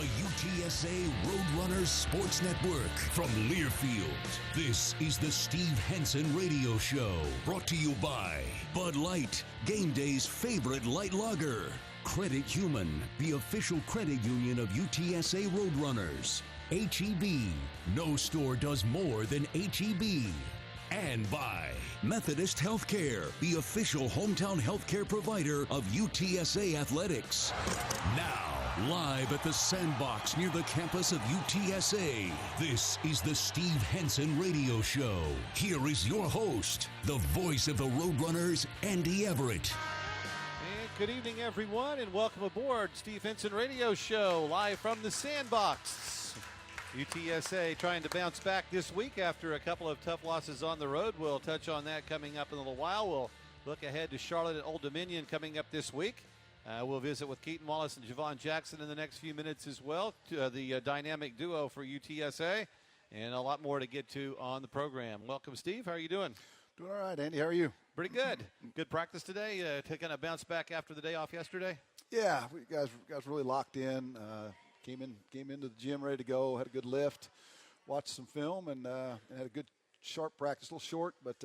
the UTSA Roadrunners Sports Network from Learfield. This is the Steve Henson Radio Show, brought to you by Bud Light, game day's favorite light lager. Credit Human, the official credit union of UTSA Roadrunners. HEB, no store does more than HEB. And by Methodist Healthcare, the official hometown healthcare provider of UTSA Athletics. Now, live at the Sandbox near the campus of UTSA, this is the Steve Henson Radio Show. Here is your host, the voice of the Roadrunners, Andy Everett. And good evening, everyone, and welcome aboard Steve Henson Radio Show, live from the Sandbox. UTSA trying to bounce back this week after a couple of tough losses on the road. We'll touch on that coming up in a little while. We'll look ahead to Charlotte at Old Dominion coming up this week. We'll visit with Keaton, Wallace, and Jhivvan Jackson in the next few minutes as well, the dynamic duo for UTSA, and a lot more to get to on the program. Welcome, Steve. How are you doing? Doing all right, Andy. How are you? Pretty good. Good practice today to kind of bounce back after the day off yesterday? Yeah, we guys really locked in. Came into the gym ready to go, had a good lift, watched some film, and had a good, sharp practice. A little short, but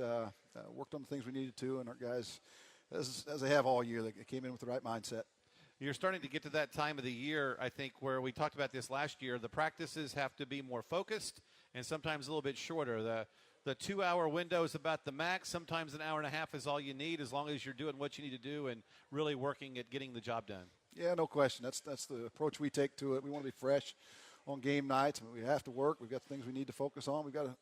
worked on the things we needed to, and our guys, as they have all year, they came in with the right mindset. You're starting to get to that time of the year, I think, where we talked about this last year. The practices have to be more focused and sometimes a little bit shorter. The 2-hour window is about the max. Sometimes an hour and a half is all you need, as long as you're doing what you need to do and really working at getting the job done. Yeah, no question. That's the approach we take to it. We want to be fresh on game nights. I mean, we have to work. We've got things we need to focus on. We've got to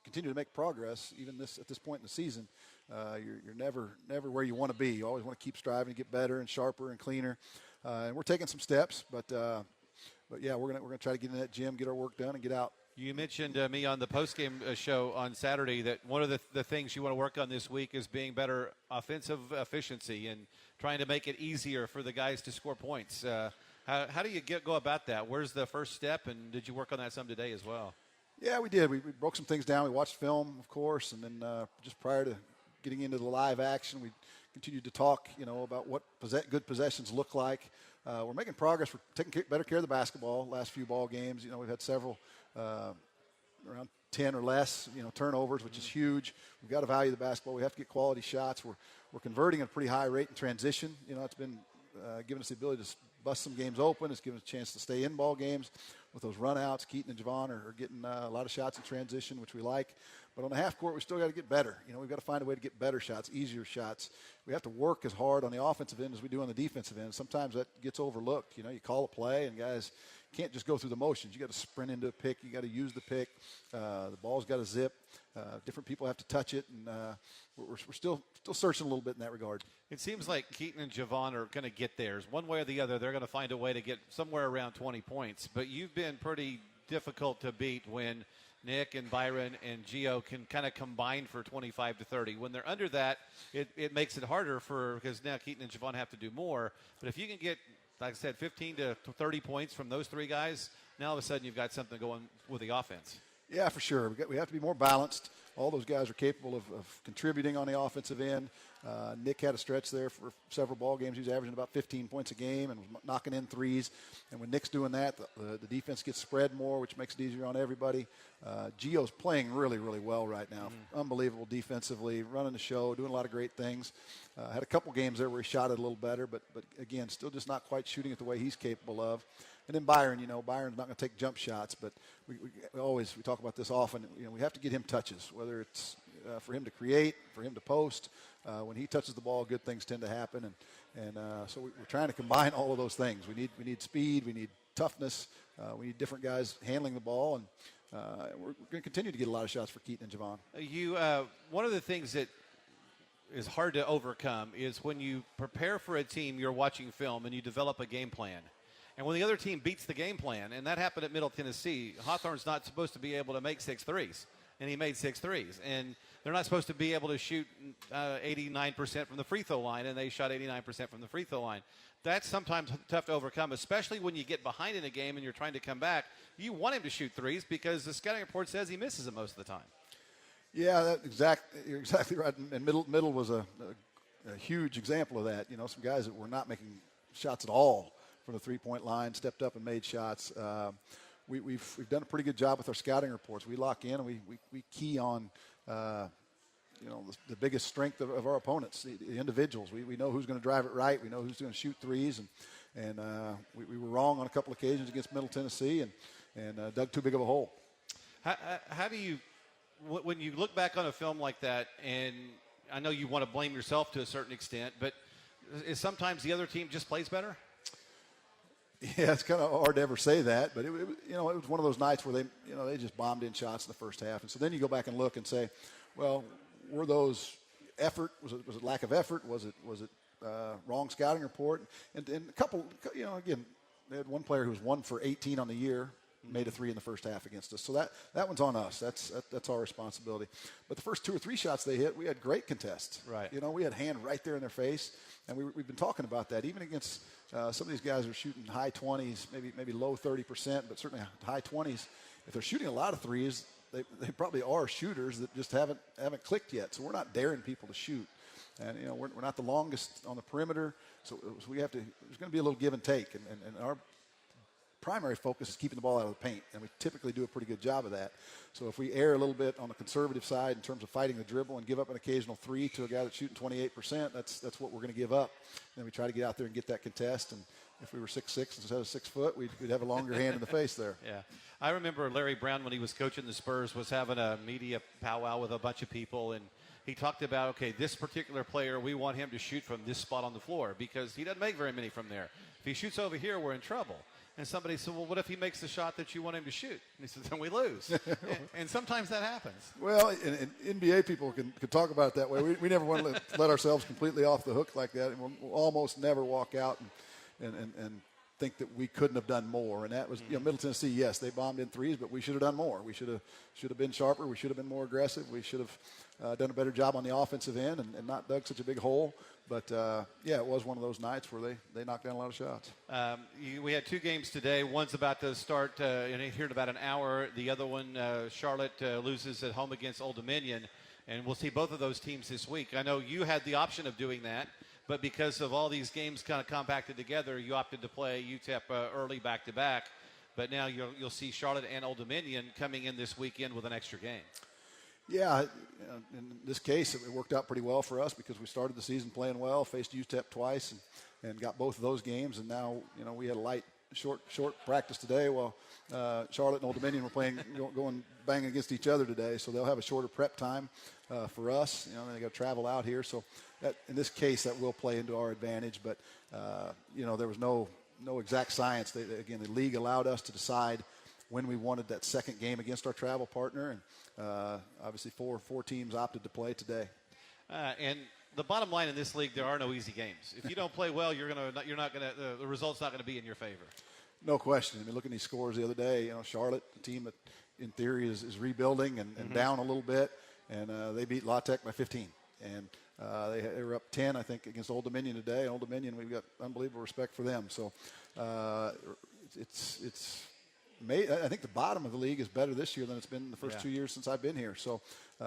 continue to make progress, even at this point in the season. You're never where you want to be. You always want to keep striving to get better and sharper and cleaner. And we're taking some steps, but yeah, we're gonna try to get in that gym, get our work done, and get out. You mentioned me on the postgame show on Saturday that one of the things you want to work on this week is being better offensive efficiency and trying to make it easier for the guys to score points. How do you go about that? Where's the first step, and did you work on that some today as well? Yeah, we did. We broke some things down. We watched film, of course, and then just prior to getting into the live action, we continued to talk, about what good possessions look like. We're making progress. We're taking better care of the basketball. Last few ball games, we've had several around 10 or less, turnovers, which is huge. We've got to value the basketball. We have to get quality shots. We're converting at a pretty high rate in transition. It's been giving us the ability to bust some games open. It's given us a chance to stay in ball games with those runouts. Keaton and Jhivvan are getting a lot of shots in transition, which we like. But on the half court, we still got to get better. We've got to find a way to get better shots, easier shots. We have to work as hard on the offensive end as we do on the defensive end. Sometimes that gets overlooked. You call a play, and guys can't just go through the motions. You got to sprint into a pick. You got to use the pick. The ball's got to zip. Different people have to touch it, and we're still searching a little bit in that regard. It seems like Keaton and Jhivvan are going to get theirs. One way or the other, they're going to find a way to get somewhere around 20 points. But you've been pretty difficult to beat when Nick and Byron and Gio can kind of combine for 25 to 30. When they're under that, it makes it harder because now Keaton and Jhivvan have to do more. But if you can get, like I said, 15 to 30 points from those three guys, now all of a sudden you've got something going with the offense. Yeah, for sure. We have to be more balanced. All those guys are capable of contributing on the offensive end. Nick had a stretch there for several ball games. He was averaging about 15 points a game and was knocking in threes. And when Nick's doing that, the defense gets spread more, which makes it easier on everybody. Gio's playing really, really well right now. Mm-hmm. Unbelievable defensively, running the show, doing a lot of great things. Had a couple games there where he shot it a little better, but again, still just not quite shooting it the way he's capable of. And then Byron, Byron's not going to take jump shots, but we talk about this often. We have to get him touches, whether it's for him to create, for him to post. When he touches the ball, good things tend to happen, and so we're trying to combine all of those things. We need speed, we need toughness, we need different guys handling the ball, and we're going to continue to get a lot of shots for Keaton and Jhivvan. One of the things that is hard to overcome is when you prepare for a team, you're watching film and you develop a game plan. And when the other team beats the game plan, and that happened at Middle Tennessee, Hawthorne's not supposed to be able to make 6 threes, and he made 6 threes. And they're not supposed to be able to shoot 89% from the free throw line, and they shot 89% from the free throw line. That's sometimes tough to overcome, especially when you get behind in a game and you're trying to come back. You want him to shoot threes because the scouting report says he misses them most of the time. Yeah, you're exactly right. And Middle was a huge example of that. Some guys that were not making shots at all from the three-point line, stepped up and made shots. We've done a pretty good job with our scouting reports. We lock in and we key on the biggest strength of our opponents, the individuals. We know who's going to drive it right. We know who's going to shoot threes, and we were wrong on a couple occasions against Middle Tennessee and dug too big of a hole. How do you, when you look back on a film like that, and I know you want to blame yourself to a certain extent, but is sometimes the other team just plays better? Yeah, it's kind of hard to ever say that, but it was one of those nights where they just bombed in shots in the first half, and so then you go back and look and say, well, were those effort? Was it lack of effort? Was it wrong scouting report? And a couple, again, they had one player who was 1 for 18 on the year, made a three in the first half against us. So that one's on us. That's our responsibility. But the first 2 or 3 shots they hit, we had great contests. Right. We had hand right there in their face, and we've been talking about that. Even against some of these guys are shooting high 20s, maybe low 30%, but certainly high 20s. If they're shooting a lot of threes, they probably are shooters that just haven't clicked yet. So we're not daring people to shoot, and we're not the longest on the perimeter. So we have to. There's going to be a little give and take, and our primary focus is keeping the ball out of the paint, and we typically do a pretty good job of that. So if we err a little bit on the conservative side in terms of fighting the dribble and give up an occasional three to a guy that's shooting 28%, that's what we're going to give up. And then we try to get out there and get that contest. And if we were 6'6" instead of 6 foot, we'd have a longer hand in the face there. Yeah. I remember Larry Brown, when he was coaching the Spurs, was having a media powwow with a bunch of people, and he talked about, okay, this particular player, we want him to shoot from this spot on the floor because he doesn't make very many from there. If he shoots over here, we're in trouble. And somebody said, well, what if he makes the shot that you want him to shoot? And he said, then we lose. and sometimes that happens. Well, and NBA people can talk about it that way. We never want to let ourselves completely off the hook like that. And we'll almost never walk out and think that we couldn't have done more. And that was, Middle Tennessee, yes, they bombed in threes, but we should have done more. We should have been sharper. We should have been more aggressive. We should have done a better job on the offensive end and not dug such a big hole. But, it was one of those nights where they knocked down a lot of shots. We had 2 games today. One's about to start here in about an hour. The other one, Charlotte loses at home against Old Dominion. And we'll see both of those teams this week. I know you had the option of doing that, but because of all these games kind of compacted together, you opted to play UTEP early back-to-back. But now you'll see Charlotte and Old Dominion coming in this weekend with an extra game. Yeah, in this case, it worked out pretty well for us because we started the season playing well, faced UTEP twice, and got both of those games. And now, we had a light, short practice today while Charlotte and Old Dominion were going banging against each other today. So they'll have a shorter prep time for us. They got to travel out here. So that, in this case, that will play into our advantage. But, there was no exact science. The league allowed us to decide when we wanted that second game against our travel partner, and obviously four teams opted to play today. And the bottom line in this league, there are no easy games. If you don't play well, the result's not going to be in your favor. No question. I mean, looking at these scores the other day, Charlotte, the team that in theory is rebuilding and down a little bit, and they beat La Tech by 15. And they were up 10, I think, against Old Dominion today. And Old Dominion, we've got unbelievable respect for them. So I think the bottom of the league is better this year than it's been the first 2 years since I've been here. So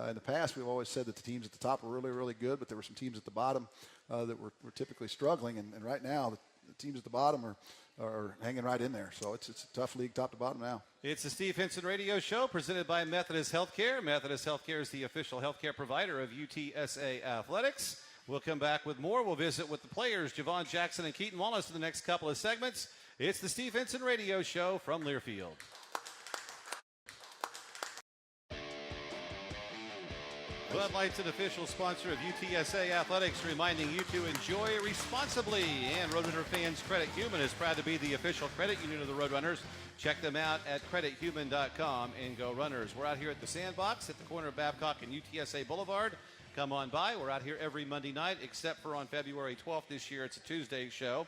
in the past, we've always said that the teams at the top were really, really good, but there were some teams at the bottom that were typically struggling. And right now, the teams at the bottom are hanging right in there. So it's a tough league top to bottom now. It's the Steve Henson Radio Show presented by Methodist Healthcare. Methodist Healthcare is the official healthcare provider of UTSA Athletics. We'll come back with more. We'll visit with the players, Jhivvan Jackson and Keaton Wallace, in the next couple of segments. It's the Steve Henson Radio Show from Learfield. Bud Light's an official sponsor of UTSA Athletics, reminding you to enjoy responsibly. And Roadrunner fans, Credit Human is proud to be the official credit union of the Roadrunners. Check them out at credithuman.com and go Runners. We're out here at the Sandbox at the corner of Babcock and UTSA Boulevard. Come on by. We're out here every Monday night, except for on February 12th this year. It's a Tuesday show.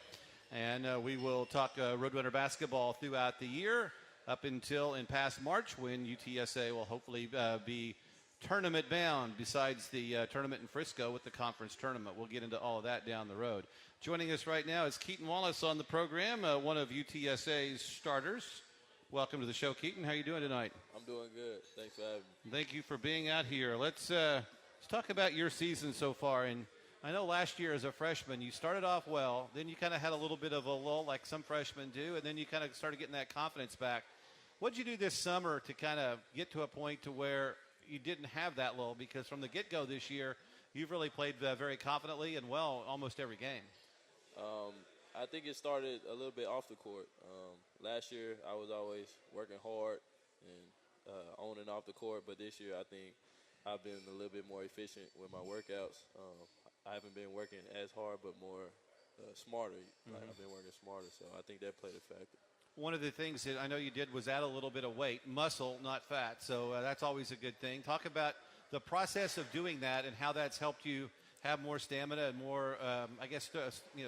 And we will talk Roadrunner basketball throughout the year up until in past March, when UTSA will hopefully be tournament bound, besides the tournament in Frisco with the conference tournament. We'll get into all of that down the road. Joining us right now is Keaton Wallace on the program, one of UTSA's starters. Welcome to the show, Keaton. How are you doing tonight? I'm doing good. Thanks for having me. Thank you for being out here. Let's talk about your season so far. And I know last year as a freshman, you started off well, then you kind of had a little bit of a lull like some freshmen do, and then you kind of started getting that confidence back. What did you do this summer to kind of get to a point to where you didn't have that lull? Because from the get-go this year, you've really played very confidently and well almost every game. I think it started a little bit off the court. Last year, I was always working hard and on and off the court, but this year I think I've been a little bit more efficient with my workouts. I haven't been working as hard, but more smarter. Like I've been working smarter, so I think that played a factor. One of the things that I know you did was add a little bit of weight, muscle, not fat, so that's always a good thing. Talk about the process of doing that and how that's helped you have more stamina and more,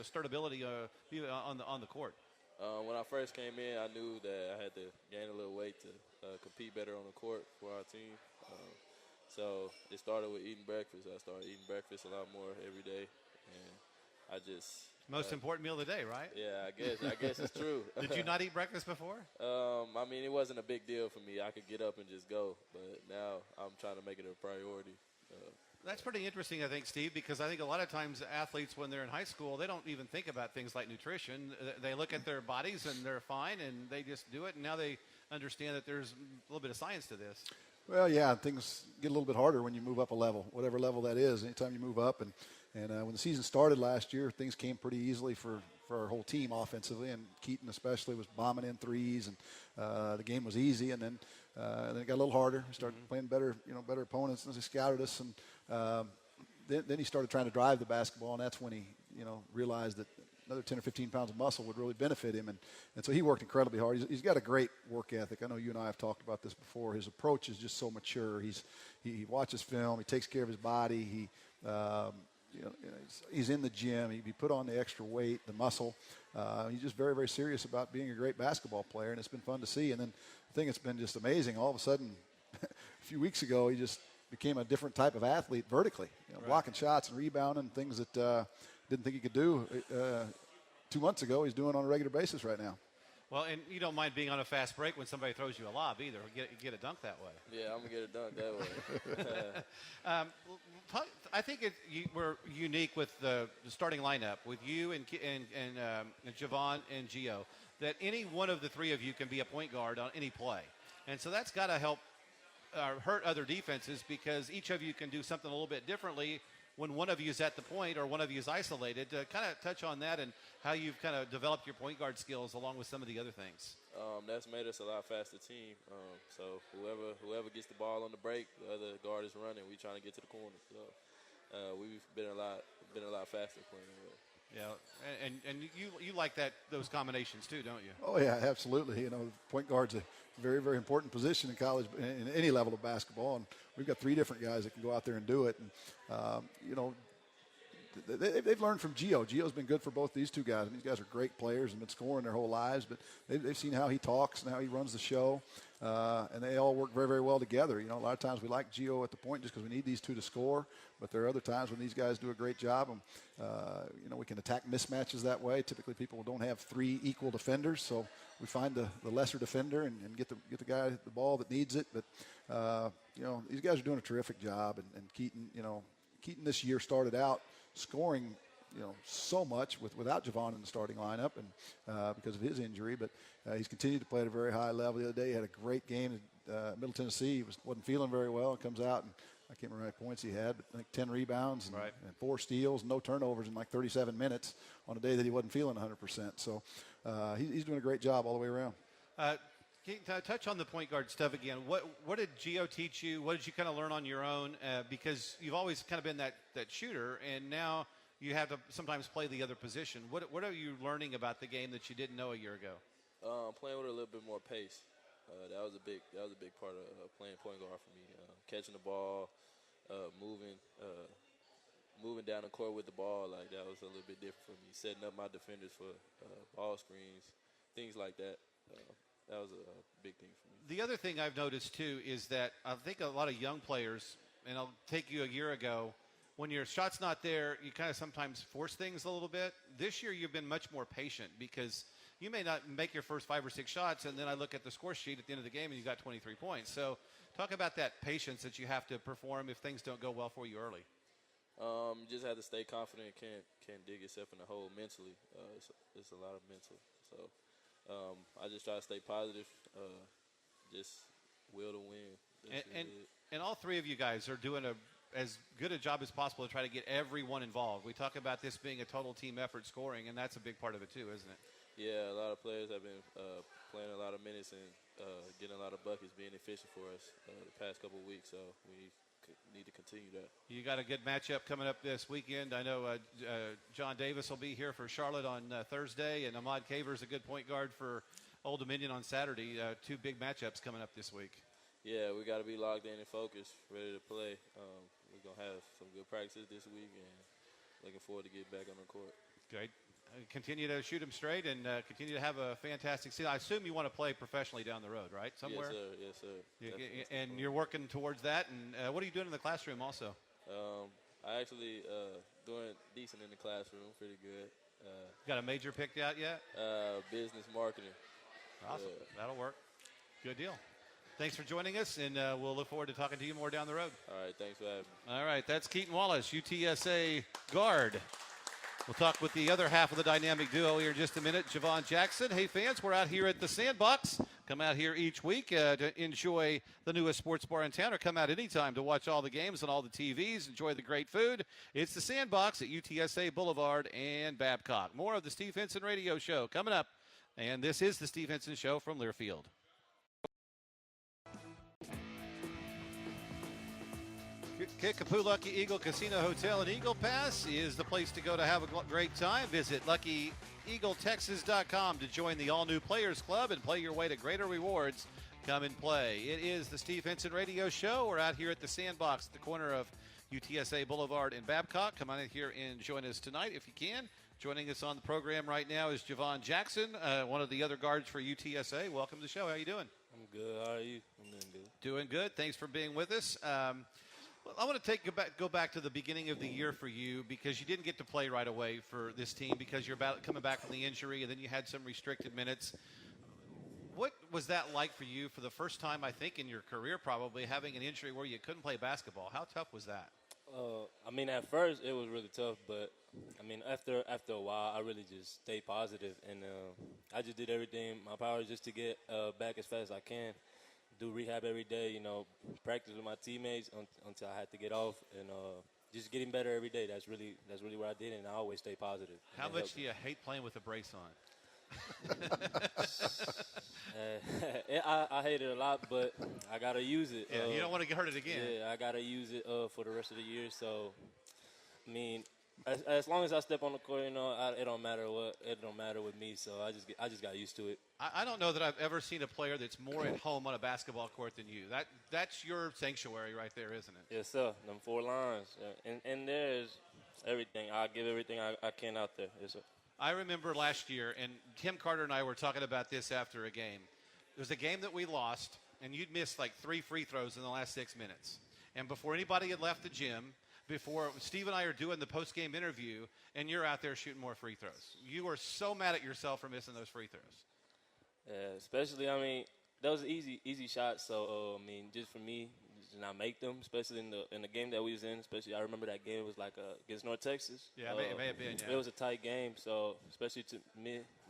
startability on the court. When I first came in, I knew that I had to gain a little weight to compete better on the court for our team. So it started with eating breakfast. I started eating breakfast a lot more every day, and I just most important meal of the day, right? Yeah, I guess it's true. Did you not eat breakfast before? I mean, it wasn't a big deal for me. I could get up and just go, but now I'm trying to make it a priority. That's pretty interesting, I think, Steve, because I think a lot of times athletes, when they're in high school, they don't even think about things like nutrition. They look at their bodies and they're fine, and they just do it, and now they understand that there's a little bit of science to this. Well, yeah, things get a little bit harder when you move up a level, whatever level that is. Anytime you move up, and when the season started last year, things came pretty easily for our whole team offensively, and Keaton especially was bombing in threes, and the game was easy. And then it got a little harder. We started playing better opponents as he scouted us, and then he started trying to drive the basketball, and that's when he realized that another 10 or 15 pounds of muscle would really benefit him. And so he worked incredibly hard. He's got a great work ethic. I know you and I have talked about this before. His approach is just so mature. He watches film. He takes care of his body. He's in the gym. He put on the extra weight, the muscle. He's just very, very serious about being a great basketball player, and it's been fun to see. And then I think it's been just amazing. All of a sudden, a few weeks ago, he just became a different type of athlete vertically, right. Blocking shots and rebounding, things that didn't think he could do 2 months ago. He's doing on a regular basis right now. Well, and you don't mind being on a fast break when somebody throws you a lob either. Get a dunk that way. Yeah, I'm going to get a dunk that way. I think we're unique with the starting lineup, with you and Jhivvan and Gio, that any one of the three of you can be a point guard on any play. And so that's got to help hurt other defenses, because each of you can do something a little bit differently when one of you is at the point or one of you is isolated. To kind of touch on that and how you've kind of developed your point guard skills along with some of the other things. That's made us a lot faster team. So whoever gets the ball on the break, the other guard is running. We trying to get to the corner. So we've been a lot faster playing with. Yeah, and you like those combinations too, don't you? Oh yeah, absolutely. Point guard's a very, very important position in college, in any level of basketball, and we've got three different guys that can go out there and do it. And they've learned from Gio. Gio's been good for both these two guys. And these guys are great players and been scoring their whole lives, but they've seen how he talks and how he runs the show, and they all work very, very well together. A lot of times we like Gio at the point just because we need these two to score, but there are other times when these guys do a great job. And, we can attack mismatches that way. Typically people don't have three equal defenders, so we find the lesser defender and get the guy the ball that needs it. But, these guys are doing a terrific job, and Keaton this year started out scoring, so much without Jhivvan in the starting lineup, and because of his injury. But he's continued to play at a very high level. The other day he had a great game at Middle Tennessee. He wasn't feeling very well. Comes out, and I can't remember how many points he had, but I think 10 rebounds and 4 steals, no turnovers in like 37 minutes on a day that he wasn't feeling 100%. So he's doing a great job all the way around. Touch on the point guard stuff again. What did Gio teach you? What did you kind of learn on your own? Because you've always kind of been that shooter, and now you have to sometimes play the other position. What are you learning about the game that you didn't know a year ago? Playing with a little bit more pace. That was a big part of playing point guard for me. Catching the ball, moving down the court with the ball, like that was a little bit different for me. Setting up my defenders for ball screens, things like that. That was a big thing for me. The other thing I've noticed, too, is that I think a lot of young players, and I'll take you a year ago, when your shot's not there, you kind of sometimes force things a little bit. This year you've been much more patient, because you may not make your first 5 or 6 shots, and then I look at the score sheet at the end of the game and you got 23 points. So talk about that patience that you have to perform if things don't go well for you early. Just have to stay confident. Can't dig yourself in the hole mentally. It's a lot of mental. So I just try to stay positive. Just will to win. And all three of you guys are doing as good a job as possible to try to get everyone involved. We talk about this being a total team effort scoring, and that's a big part of it too, isn't it? Yeah, a lot of players have been playing a lot of minutes and getting a lot of buckets, being efficient for us the past couple of weeks. So we need to continue that. You got a good matchup coming up this weekend. I know John Davis will be here for Charlotte on Thursday, and Ahmad Kaver's a good point guard for Old Dominion on Saturday. Two big matchups coming up this week. Yeah, we got to be locked in and focused, ready to play. We're going to have some good practices this week, and looking forward to getting back on the court. Great. Continue to shoot them straight and continue to have a fantastic season. I assume you want to play professionally down the road, right? Somewhere? Yes, sir. And you're working towards that. And what are you doing in the classroom also? I actually doing decent in the classroom, pretty good. Got a major picked out yet? Business marketing. Awesome. Yeah. That'll work. Good deal. Thanks for joining us, and we'll look forward to talking to you more down the road. All right, thanks for having me. All right, that's Keaton Wallace, UTSA guard. We'll talk with the other half of the dynamic duo here in just a minute, Jhivvan Jackson. Hey, fans, we're out here at the Sandbox. Come out here each week to enjoy the newest sports bar in town, or come out anytime to watch all the games on all the TVs, enjoy the great food. It's the Sandbox at UTSA Boulevard and Babcock. More of the Steve Henson Radio Show coming up, and this is the Steve Henson Show from Learfield. Kickapoo Eagle Casino Hotel and Eagle Pass is the place to go to have a great time. Visit LuckyEagleTexas.com to join the all-new Players Club and play your way to greater rewards. Come and play. It is the Steve Henson Radio Show. We're out here at the Sandbox at the corner of UTSA Boulevard and Babcock. Come on in here and join us tonight if you can. Joining us on the program right now is Jhivvan Jackson, one of the other guards for UTSA. Welcome to the show. How are you doing? I'm good. How are you? I'm doing good. Doing good. Thanks for being with us. Well, I want to go back to the beginning of the year for you, because you didn't get to play right away for this team because you're coming back from the injury, and then you had some restricted minutes. What was that like for you for the first time, I think, in your career, probably, having an injury where you couldn't play basketball? How tough was that? At first it was really tough, but, after a while, I really just stayed positive, and I just did everything in my power just to get back as fast as I can. Do rehab every day, practice with my teammates until I had to get off, and just getting better every day. That's really what I did, and I always stay positive. How much do you hate playing with a brace on? I hate it a lot, but I gotta use it. Yeah, you don't want to get hurt again. Yeah, I gotta use it for the rest of the year. So, as long as I step on the court, it don't matter what. It don't matter with me. So I just got used to it. I don't know that I've ever seen a player that's more at home on a basketball court than you. That's your sanctuary right there, isn't it? Yes, sir. Them 4 lines, and there's everything. I give everything I can out there. Yes, sir. I remember last year, and Tim Carter and I were talking about this after a game. It was a game that we lost, and you'd missed like 3 free throws in the last 6 minutes. And before anybody had left the gym, before Steve and I are doing the post-game interview, and you're out there shooting more free throws. You were so mad at yourself for missing those free throws. Yeah, especially, that was an easy shot. So, just for me, to not make them, especially in the game that we was in. Especially, I remember that game was like against North Texas. Yeah, it may have been. Yeah. It was a tight game, so especially to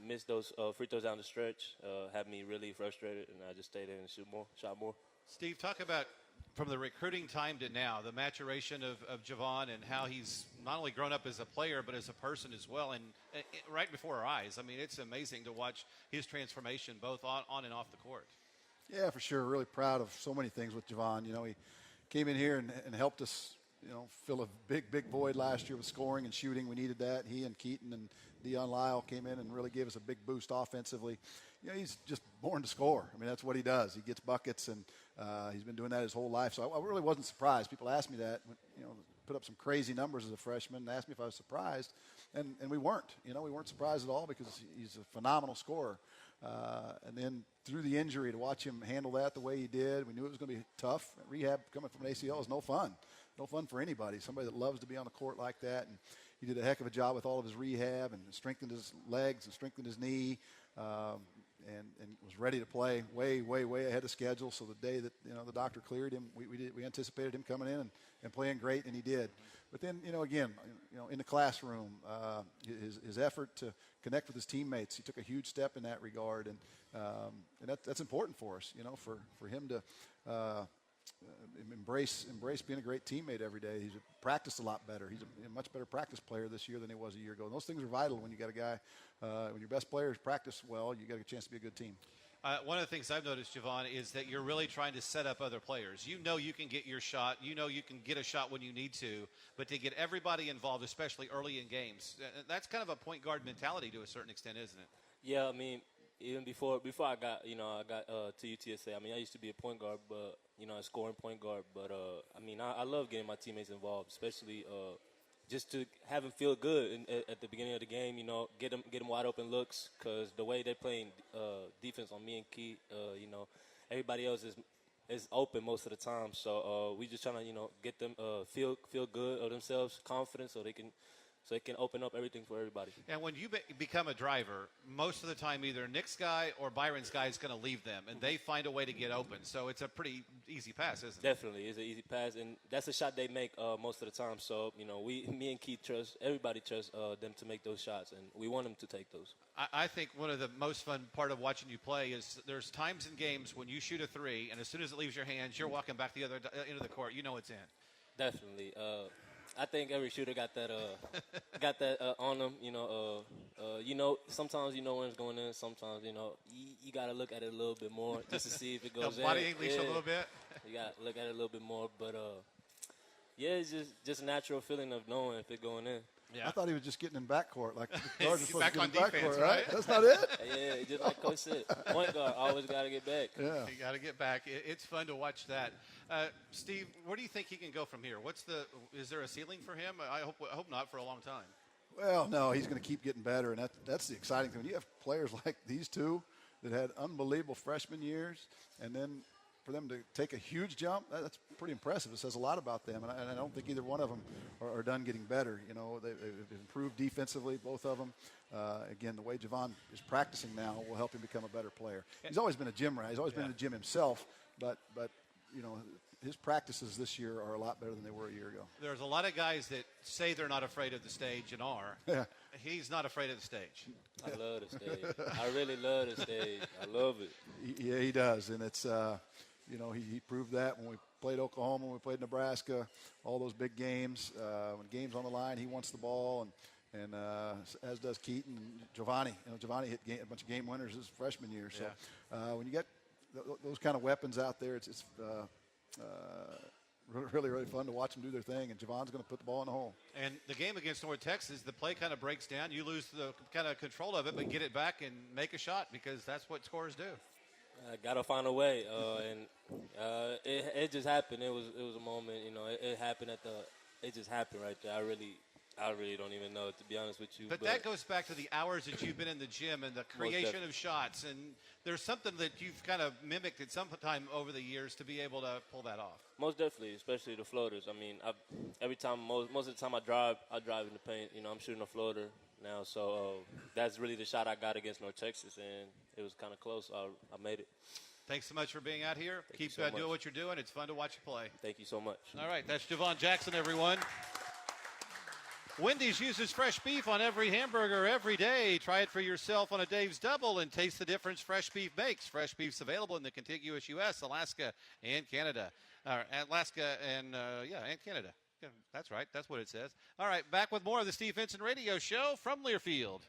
miss those free throws down the stretch had me really frustrated, and I just stayed in and shot more. Steve, talk about from the recruiting time to now, the maturation of Jhivvan and how he's not only grown up as a player but as a person as well, and right before our eyes. It's amazing to watch his transformation both on and off the court. Yeah, for sure. Really proud of so many things with Jhivvan. He came in here and helped us, fill a big void last year with scoring and shooting. We needed that. He and Keaton and Dion Lyle came in and really gave us a big boost offensively. He's just born to score. That's what he does. He gets buckets, and he's been doing that his whole life. So I really wasn't surprised. People asked me that, put up some crazy numbers as a freshman and asked me if I was surprised. And we weren't. We weren't surprised at all because he's a phenomenal scorer. And then through the injury, to watch him handle that the way he did, we knew it was going to be tough. Rehab coming from an ACL is no fun. No fun for anybody. Somebody that loves to be on the court like that. And he did a heck of a job with all of his rehab and strengthened his legs and strengthened his knee. and was ready to play way ahead of schedule. So the day that the doctor cleared him, we anticipated him coming in and playing great, and he did. But then again, in the classroom, his effort to connect with his teammates, he took a huge step in that regard, and that's important for us. For him to embrace being a great teammate every day. He's practiced a lot better. He's a much better practice player this year than he was a year ago. And those things are vital when you got a guy, when your best players practice well, you got a chance to be a good team. One of the things I've noticed, Jhivvan, is that you're really trying to set up other players. You can get your shot. You can get a shot when you need to. But to get everybody involved, especially early in games, that's kind of a point guard mentality to a certain extent, isn't it? Yeah, I mean, even before I got to UTSA, I mean, I used to be a point guard, but a scoring point guard. But I mean, I love getting my teammates involved, especially just to have them feel good at the beginning of the game. Get them wide open looks, because the way they're playing defense on me and Keaton, everybody else is open most of the time. So we just trying to get them feel good of themselves, confident, so they can open up everything for everybody. And when you become a driver, most of the time either Nick's guy or Byron's guy is going to leave them, and they find a way to get open. So it's a pretty easy pass, isn't it? Definitely. It's an easy pass, and that's a shot they make most of the time. So, me and Keith everybody trusts them to make those shots, and we want them to take those. I think one of the most fun part of watching you play is there's times in games when you shoot a three, and as soon as it leaves your hands, you're walking back the other end of the court. You know it's in. Definitely. I think every shooter got that on them. Sometimes when it's going in. Sometimes you got to look at it a little bit more just to see if it goes in. Body English a little bit. You got to look at it a little bit more, but it's just a natural feeling of knowing if it's going in. Yeah. I thought he was just getting in backcourt, like the guards are supposed back to get on in defense, backcourt, right? That's not it. Yeah, just like Coach said, point guard always got to get back. Yeah, you got to get back. It's fun to watch that. Steve, where do you think he can go from here? Is there a ceiling for him? I hope not for a long time. Well, no, he's going to keep getting better, and that's the exciting thing. When you have players like these two that had unbelievable freshman years, and then for them to take a huge jump, that's pretty impressive. It says a lot about them, and I don't think either one of them are done getting better. They've improved defensively, both of them. Again, the way Jhivvan is practicing now will help him become a better player. He's always been a gym rat. He's always been in the gym himself, but his practices this year are a lot better than they were a year ago. There's a lot of guys that say they're not afraid of the stage and are. Yeah. He's not afraid of the stage. I love the stage. I really love the stage. I love it. Yeah, he does, and it's he proved that when we played Oklahoma, when we played Nebraska, all those big games. When games on the line, he wants the ball, and as does Keaton, Jhivvan. Jhivvan hit a bunch of game winners his freshman year. So when you get those kind of weapons out there, it's really, really fun to watch them do their thing, and Jhivvan's going to put the ball in the hole. And the game against North Texas, the play kind of breaks down. You lose the kind of control of it, but get it back and make a shot, because that's what scorers do. Got to find a way, and it just happened. It was a moment, it happened it just happened right there. I really don't even know, to be honest with you. But that goes back to the hours that you've been in the gym and the creation of shots. And there's something that you've kind of mimicked at some time over the years to be able to pull that off. Most definitely, especially the floaters. I mean, every time, most of the time I drive in the paint. I'm shooting a floater now. So that's really the shot I got against North Texas, and it was kind of close. I made it. Thanks so much for being out here. Keep doing what you're doing. It's fun to watch you play. Thank you so much. All right, that's Jhivvan Jackson, everyone. Wendy's uses fresh beef on every hamburger every day. Try it for yourself on a Dave's Double and taste the difference fresh beef makes. Fresh beef's available in the contiguous U.S., Alaska, and Canada. Alaska and Canada. Yeah, that's right. That's what it says. All right, back with more of the Steve Henson Radio Show from Learfield.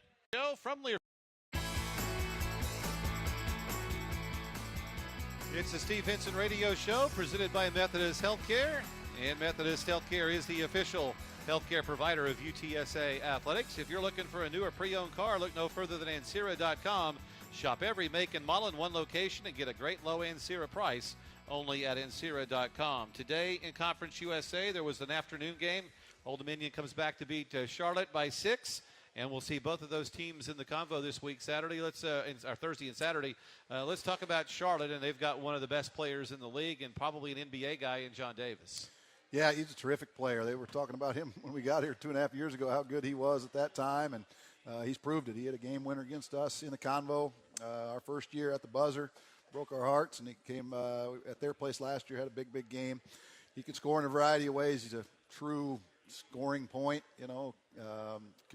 It's the Steve Henson Radio Show presented by Methodist Healthcare. And Methodist Healthcare is the official healthcare provider of UTSA Athletics. If you're looking for a new or pre-owned car, look no further than Ancira.com. Shop every make and model in one location and get a great low Ancira price only at Ancira.com. Today in Conference USA, there was an afternoon game. Old Dominion comes back to beat Charlotte by 6. And we'll see both of those teams in the convo this week, Thursday and Saturday. Let's talk about Charlotte, and they've got one of the best players in the league and probably an NBA guy in John Davis. Yeah, he's a terrific player. They were talking about him when we got here 2.5 years ago, how good he was at that time, and he's proved it. He had a game winner against us in the convo our first year at the buzzer. Broke our hearts, and he came at their place last year, had a big game. He can score in a variety of ways. He's a true scoring point, can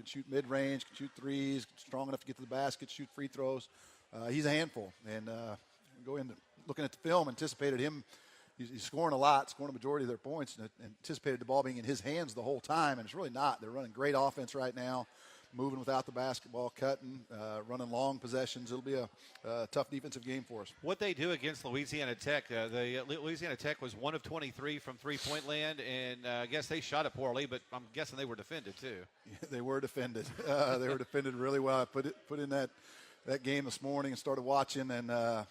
shoot mid-range, can shoot threes, strong enough to get to the basket, shoot free throws. He's a handful. And go into looking at the film, anticipated him. He's scoring a lot, scoring a majority of their points, and anticipated the ball being in his hands the whole time, and it's really not. They're running great offense right now, moving without the basketball, cutting, running long possessions. It'll be a tough defensive game for us. What they do against Louisiana Tech, Louisiana Tech was 1 of 23 from three-point land, and I guess they shot it poorly, but I'm guessing they were defended too. Yeah, they were defended. They were defended really well. I put in that game this morning and started watching, and I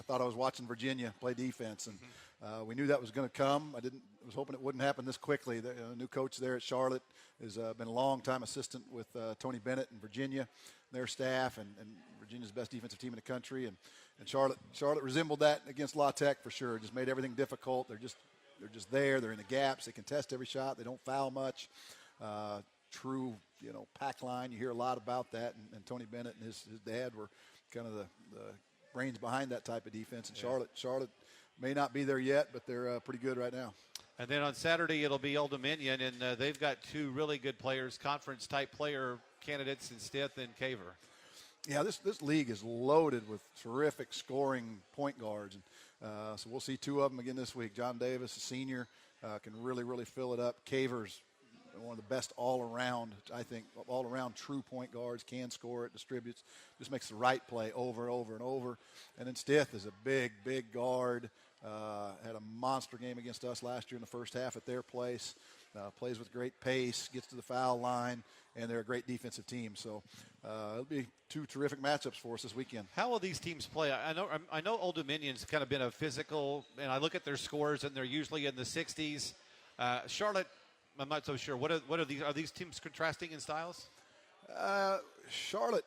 thought I was watching Virginia play defense, and we knew that was going to come. I was hoping it wouldn't happen this quickly. The new coach there at Charlotte has been a long-time assistant with Tony Bennett and Virginia, their staff, and Virginia's best defensive team in the country. And Charlotte resembled that against La Tech for sure. Just made everything difficult. They're just there. They're in the gaps. They contest every shot. They don't foul much. True, pack line. You hear a lot about that. And Tony Bennett and his dad were kind of the brains behind that type of defense. And Charlotte may not be there yet, but they're pretty good right now. And then on Saturday, it'll be Old Dominion, and they've got two really good players, conference-type player candidates in Stith and Caver. Yeah, this league is loaded with terrific scoring point guards. And so we'll see two of them again this week. John Davis, a senior, can really fill it up. Caver's one of the best all-around true point guards, can score it, distributes, just makes the right play over and over and over. And then Stith is a big guard. Had a monster game against us last year in the first half at their place. Plays with great pace, gets to the foul line, and they're a great defensive team. So it'll be two terrific matchups for us this weekend. How will these teams play? I know Old Dominion's kind of been a physical, and I look at their scores, and they're usually in the 60s. Charlotte, I'm not so sure. What are these? Are these teams contrasting in styles? Charlotte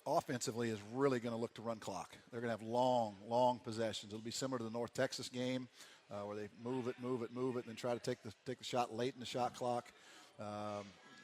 offensively is really going to look to run clock. They're going to have long possessions. It'll be similar to the North Texas game where they move it, and then try to take the shot late in the shot clock.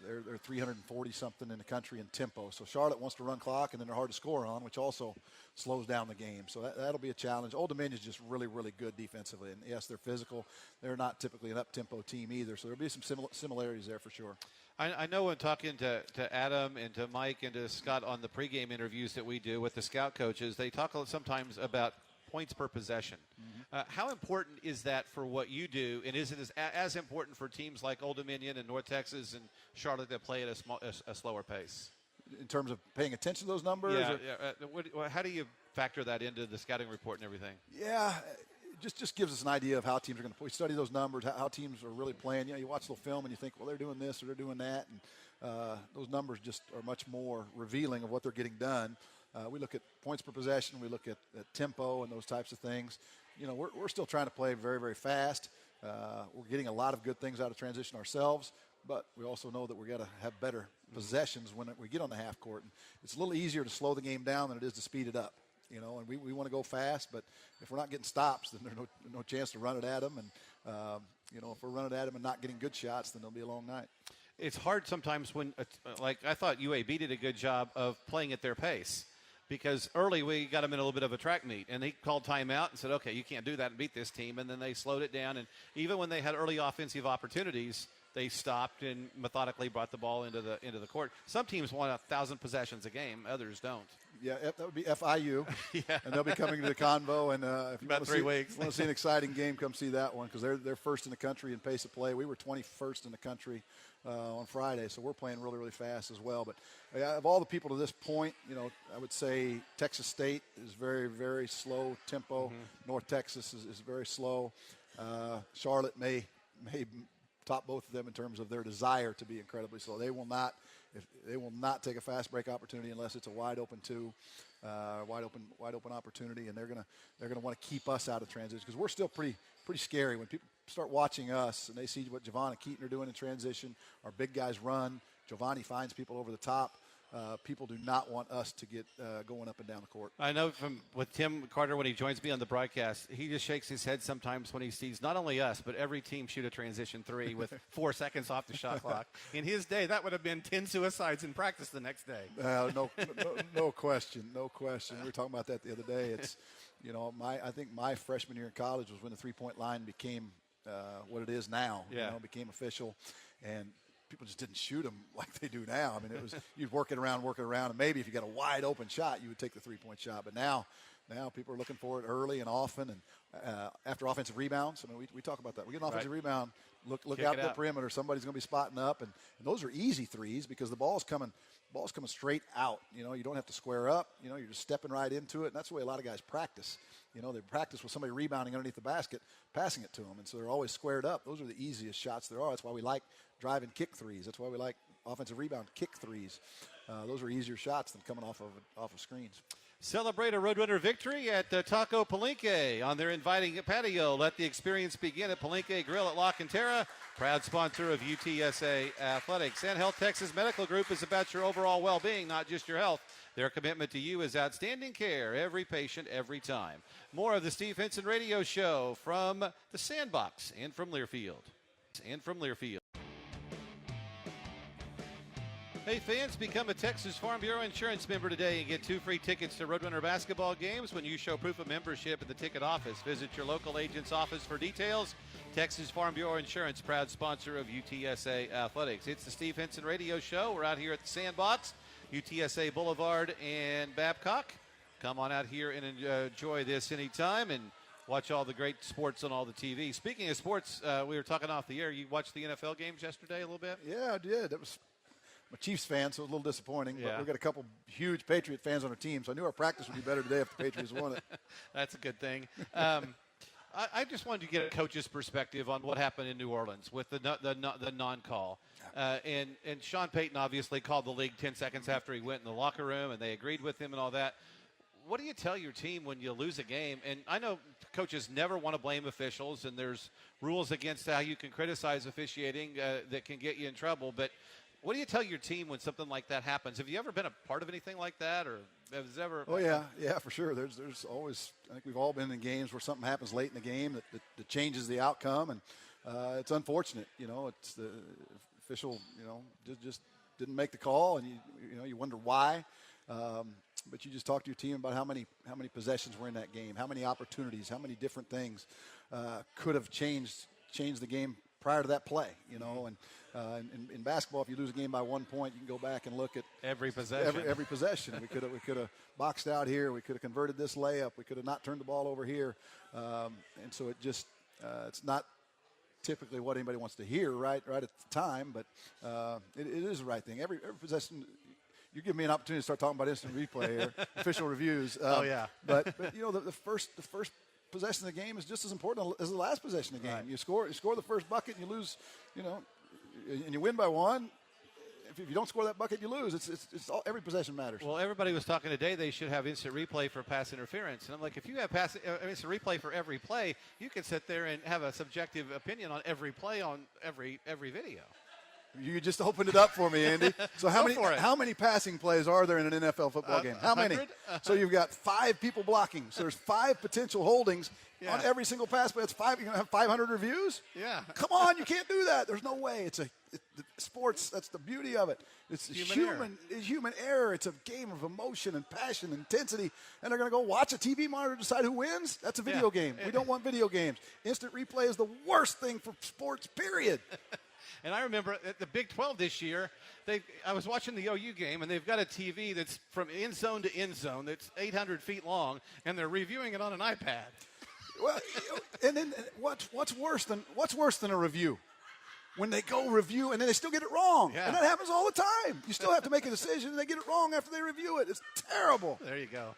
They're 340-something in the country in tempo. So Charlotte wants to run clock, and then they're hard to score on, which also slows down the game. So that'll be a challenge. Old Dominion's just really good defensively. And, yes, they're physical. They're not typically an up-tempo team either. So there'll be some similarities there for sure. I know when talking to Adam and to Mike and to Scott on the pregame interviews that we do with the scout coaches, they talk sometimes about points per possession. Mm-hmm. How important is that for what you do, and is it as important for teams like Old Dominion and North Texas and Charlotte that play at a slower pace? In terms of paying attention to those numbers? Yeah. How do you factor that into the scouting report and everything? Yeah, it just gives us an idea of how teams are going to play. We study those numbers, how teams are really playing. You watch the film and you think, well, they're doing this or they're doing that, and those numbers just are much more revealing of what they're getting done. We look at points per possession. We look at tempo and those types of things. We're still trying to play very fast. We're getting a lot of good things out of transition ourselves, but we also know that we got to have better possessions when we get on the half court. And it's a little easier to slow the game down than it is to speed it up. And we want to go fast, but if we're not getting stops, then there's no chance to run it at them. And if we're running at them and not getting good shots, then it'll be a long night. It's hard sometimes when, I thought UAB did a good job of playing at their pace. Because early we got them in a little bit of a track meet, and he called timeout and said, okay, you can't do that and beat this team. And then they slowed it down. And even when they had early offensive opportunities, they stopped and methodically brought the ball into the court. Some teams want 1,000 possessions a game. Others don't. Yeah, that would be FIU. Yeah. And they'll be coming to the Convo. And if you about 3 weeks. want to see an exciting game, come see that one because they're first in the country in pace of play. We were 21st in the country on Friday, so we're playing really fast as well. But of all the people to this point, I would say Texas State is very slow tempo. Mm-hmm. North Texas is very slow. Charlotte may top both of them in terms of their desire to be incredibly slow. They will not take a fast break opportunity unless it's a wide open wide open opportunity, and they're gonna want to keep us out of transition because we're still pretty scary when people start watching us and they see what Jhivvan and Keaton are doing in transition. Our big guys run. Giovanni finds people over the top. people do not want us to get going up and down the court. I know with Tim Carter when he joins me on the broadcast, he just shakes his head sometimes when he sees not only us, but every team shoot a transition three with 4 seconds off the shot clock. In his day, that would have been 10 suicides in practice the next day. No question. We were talking about that the other day. It's, I think my freshman year in college was when the three-point line became what it is now. Yeah. Became official, and people just didn't shoot them like they do now. I mean, it was you'd work it around, and maybe if you got a wide open shot, you would take the three-point shot. But now people are looking for it early and often, and after offensive rebounds. I mean, we talk about that. We get an offensive rebound, look out the perimeter. Somebody's going to be spotting up, and those are easy threes because the ball's coming straight out. You don't have to square up. You're just stepping right into it, and that's the way a lot of guys practice. They practice with somebody rebounding underneath the basket, passing it to them, and so they're always squared up. Those are the easiest shots there are. That's why we like drive and kick threes. That's why we like offensive rebound kick threes. Those are easier shots than coming off of screens. Celebrate a Roadrunner victory at Taco Palenque on their inviting patio. Let the experience begin at Palenque Grill at La Cantera, proud sponsor of UTSA Athletics. And Health Texas Medical Group is about your overall well-being, not just your health. Their commitment to you is outstanding care, every patient, every time. More of the Steve Henson Radio Show from the Sandbox and from Learfield. Hey fans, become a Texas Farm Bureau Insurance member today and get 2 free tickets to Roadrunner basketball games when you show proof of membership at the ticket office. Visit your local agent's office for details. Texas Farm Bureau Insurance, proud sponsor of UTSA Athletics. It's the Steve Henson Radio Show. We're out here at the Sandbox, UTSA Boulevard and Babcock. Come on out here and enjoy this anytime and watch all the great sports on all the TV. Speaking of sports, we were talking off the air. You watched the NFL games yesterday a little bit? Yeah, I did. I'm a Chiefs fan, so it was a little disappointing. Yeah. But we've got a couple huge Patriot fans on our team, so I knew our practice would be better today if the Patriots won it. That's a good thing. I just wanted to get a coach's perspective on what happened in New Orleans with the non-call. And Sean Payton obviously called the league 10 seconds after he went in the locker room, and they agreed with him and all that. What do you tell your team when you lose a game? And I know coaches never want to blame officials, and there's rules against how you can criticize officiating that can get you in trouble. But what do you tell your team when something like that happens? Have you ever been a part of anything like that, or has ever? Oh yeah, for sure. There's always. I think we've all been in games where something happens late in the game that changes the outcome, and it's unfortunate. It's the official. Just didn't make the call, and you wonder why. But you just talk to your team about how many possessions were in that game, how many opportunities, how many different things could have changed the game prior to that play. And in basketball, if you lose a game by 1 point, you can go back and look at every possession. Every possession. We could have boxed out here. We could have converted this layup. We could have not turned the ball over here. And so it just it's not typically what anybody wants to hear right at the time, but it is the right thing. Every possession. You're giving me an opportunity to start talking about instant replay here, official reviews. But the first possession of the game is just as important as the last possession of the game. Right. You score the first bucket and you lose, and you win by 1. If you don't score that bucket, you lose. It's all, every possession matters. Well, everybody was talking today they should have instant replay for pass interference. And I'm like, if you have instant replay for every play, you can sit there and have a subjective opinion on every play on every video. You just opened it up for me, Andy. So how many passing plays are there in an NFL football game? How many? So you've got 5 people blocking. So there's 5 potential holdings on every single pass play. That's 5. You're going to have 500 reviews? Yeah. Come on, you can't do that. There's no way. It's sports. That's the beauty of it. It's human error. It's a game of emotion and passion and intensity. And they're going to go watch a TV monitor to decide who wins? That's a video game. We don't want video games. Instant replay is the worst thing for sports, period. And I remember at the Big 12 this year, I was watching the OU game, and they've got a TV that's from end zone to end zone that's 800 feet long, and they're reviewing it on an iPad. Well, and then what's worse than a review? When they go review and then they still get it wrong. Yeah. And that happens all the time. You still have to make a decision, and they get it wrong after they review it. It's terrible. There you go.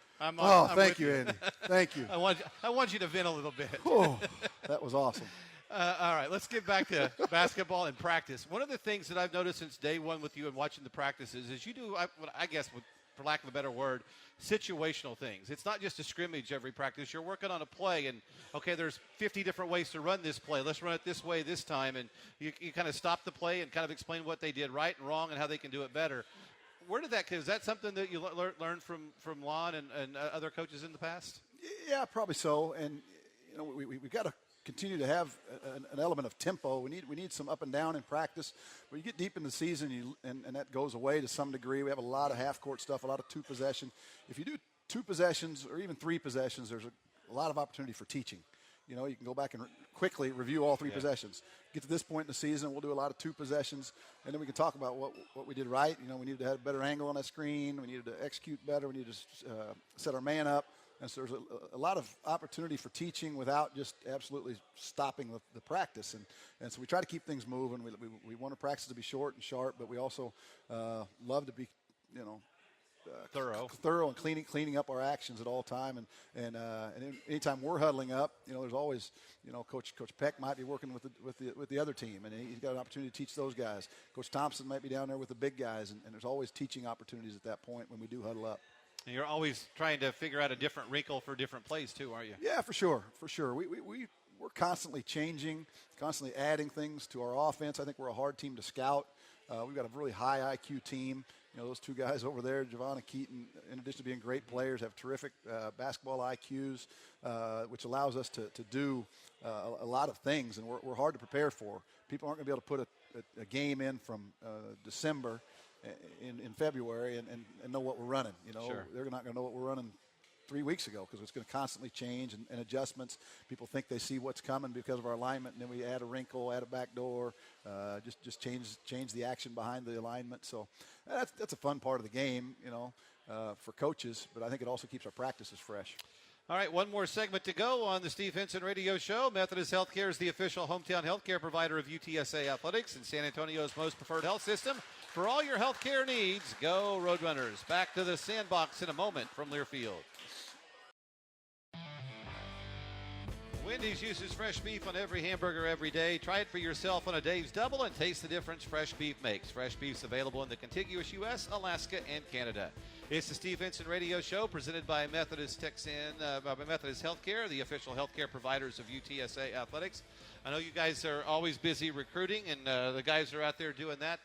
Thank you, Andy. Thank you. I want you to vent a little bit. Oh, that was awesome. All right, let's get back to basketball and practice. One of the things that I've noticed since day one with you and watching the practices is you do, I guess, for lack of a better word, situational things. It's not just a scrimmage every practice. You're working on a play, and, okay, there's 50 different ways to run this play. Let's run it this way this time. And you kind of stop the play and kind of explain what they did right and wrong and how they can do it better. Where did that? Is that something that you learned from Lon and other coaches in the past? Yeah, probably so. And we've got to continue to have an element of tempo. We need some up and down in practice. When you get deep in the season, and that goes away to some degree. We have a lot of half-court stuff, a lot of two-possession. If you do 2 possessions or even 3 possessions, there's a lot of opportunity for teaching. You can go back and quickly review all 3 possessions. Get to this point in the season, we'll do a lot of 2 possessions, and then we can talk about what we did right. We needed to have a better angle on that screen. We needed to execute better. We needed to set our man up. And so there's a lot of opportunity for teaching without just absolutely stopping the practice. And so we try to keep things moving. We want our practice to be short and sharp, but we also love to be, thorough and cleaning up our actions at all time. And anytime we're huddling up, there's always, Coach Peck might be working with the other team, and he's got an opportunity to teach those guys. Coach Thompson might be down there with the big guys, and there's always teaching opportunities at that point when we do huddle up. And you're always trying to figure out a different wrinkle for different plays too, aren't you? Yeah, for sure. We're constantly changing, constantly adding things to our offense. I think we're a hard team to scout. We've got a really high IQ team. Those 2 guys over there, Jhivvan and Keaton, in addition to being great players, have terrific basketball IQs, which allows us to do a lot of things, and we're hard to prepare for. People aren't going to be able to put a game in from December in February and know what we're running. Sure. They're not going to know what we're running 3 weeks ago because it's going to constantly change and adjustments. People think they see what's coming because of our alignment, and then we add a wrinkle, add a back door, just change the action behind the alignment. So that's a fun part of the game, for coaches, but I think it also keeps our practices fresh. All right, one more segment to go on the Steve Henson Radio Show. Methodist Healthcare is the official hometown healthcare provider of UTSA Athletics and San Antonio's most preferred health system. For all your healthcare needs, go Roadrunners. Back to the sandbox in a moment from Learfield. Wendy's uses fresh beef on every hamburger every day. Try it for yourself on a Dave's Double and taste the difference fresh beef makes. Fresh beef's available in the contiguous U.S., Alaska, and Canada. It's the Steve Henson Radio Show presented by Methodist Healthcare, the official healthcare providers of UTSA Athletics. I know you guys are always busy recruiting, and the guys are out there doing that.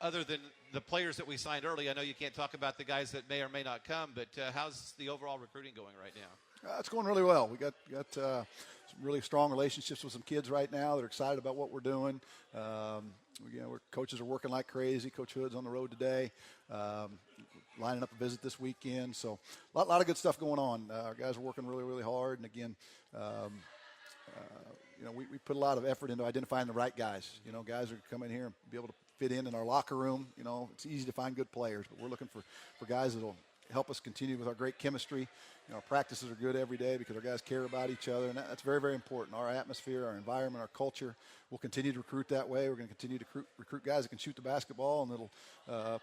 Other than the players that we signed early, I know you can't talk about the guys that may or may not come, but how's the overall recruiting going right now? It's going really well. We got some really strong relationships with some kids right now that are excited about what we're doing. Coaches are working like crazy. Coach Hood's on the road today, lining up a visit this weekend. So a lot of good stuff going on. Our guys are working really, really hard. And again, we put a lot of effort into identifying the right guys. Guys are come in here and be able to fit in our locker room. It's easy to find good players, but we're looking for guys that'll help us continue with our great chemistry. Our practices are good every day because our guys care about each other, and that's very, very important. Our atmosphere, our environment, our culture, we'll continue to recruit that way. We're going to continue to recruit guys that can shoot the basketball and that'll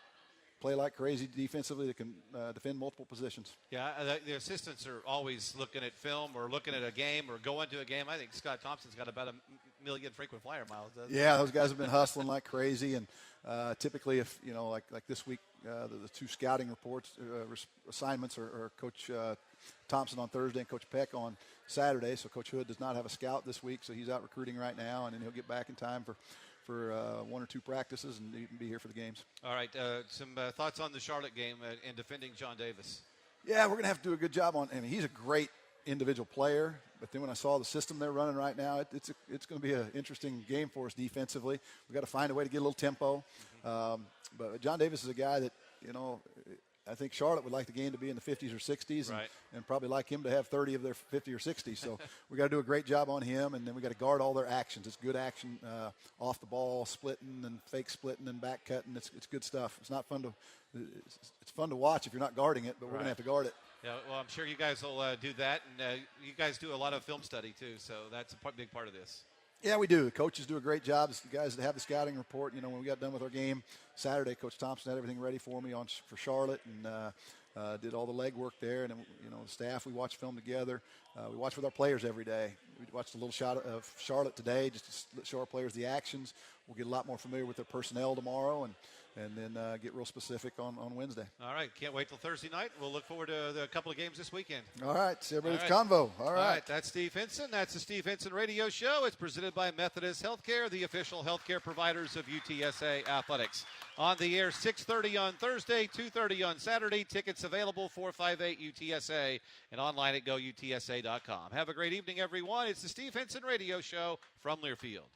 play like crazy defensively, that can defend multiple positions. Yeah, the assistants are always looking at film or looking at a game or going to a game. I think Scott Thompson's got about 1 million frequent flyer miles. Yeah, those guys have been hustling like crazy, and typically if, like this week, the 2 scouting reports, assignments are Coach Thompson on Thursday and Coach Peck on Saturday. So Coach Hood does not have a scout this week, so he's out recruiting right now, and then he'll get back in time for 1 or 2 practices and even be here for the games. All right, some thoughts on the Charlotte game and defending John Davis. Yeah, we're going to have to do a good job on. He's a great individual player, but then when I saw the system they're running right now, it's going to be an interesting game for us defensively. We've got to find a way to get a little tempo. But John Davis is a guy that, I think Charlotte would like the game to be in the 50s or 60s, and probably like him to have 30 of their 50 or 60. So we got to do a great job on him, and then we got to guard all their actions. It's good action off the ball, splitting and fake splitting and back cutting. It's good stuff. It's not fun to it's fun to watch if you're not guarding it, but we're gonna have to guard it. Yeah, well, I'm sure you guys will do that, and you guys do a lot of film study too, so that's a big part of this. Yeah, we do. The coaches do a great job. It's the guys that have the scouting report. When we got done with our game Saturday, Coach Thompson had everything ready for me for Charlotte, and did all the legwork there. And, the staff, we watch film together. We watch with our players every day. We watched a little shot of Charlotte today just to show our players the actions. We'll get a lot more familiar with their personnel tomorrow and then get real specific on Wednesday. All right. Can't wait till Thursday night. We'll look forward to a couple of games this weekend. All right. See everybody All at Convo. All right. That's Steve Henson. That's the Steve Henson Radio Show. It's presented by Methodist Healthcare, the official healthcare providers of UTSA Athletics. On the air, 6:30 on Thursday, 2:30 on Saturday. Tickets available, 458 UTSA, and online at goutsa.com. Have a great evening, everyone. It's the Steve Henson Radio Show from Learfield.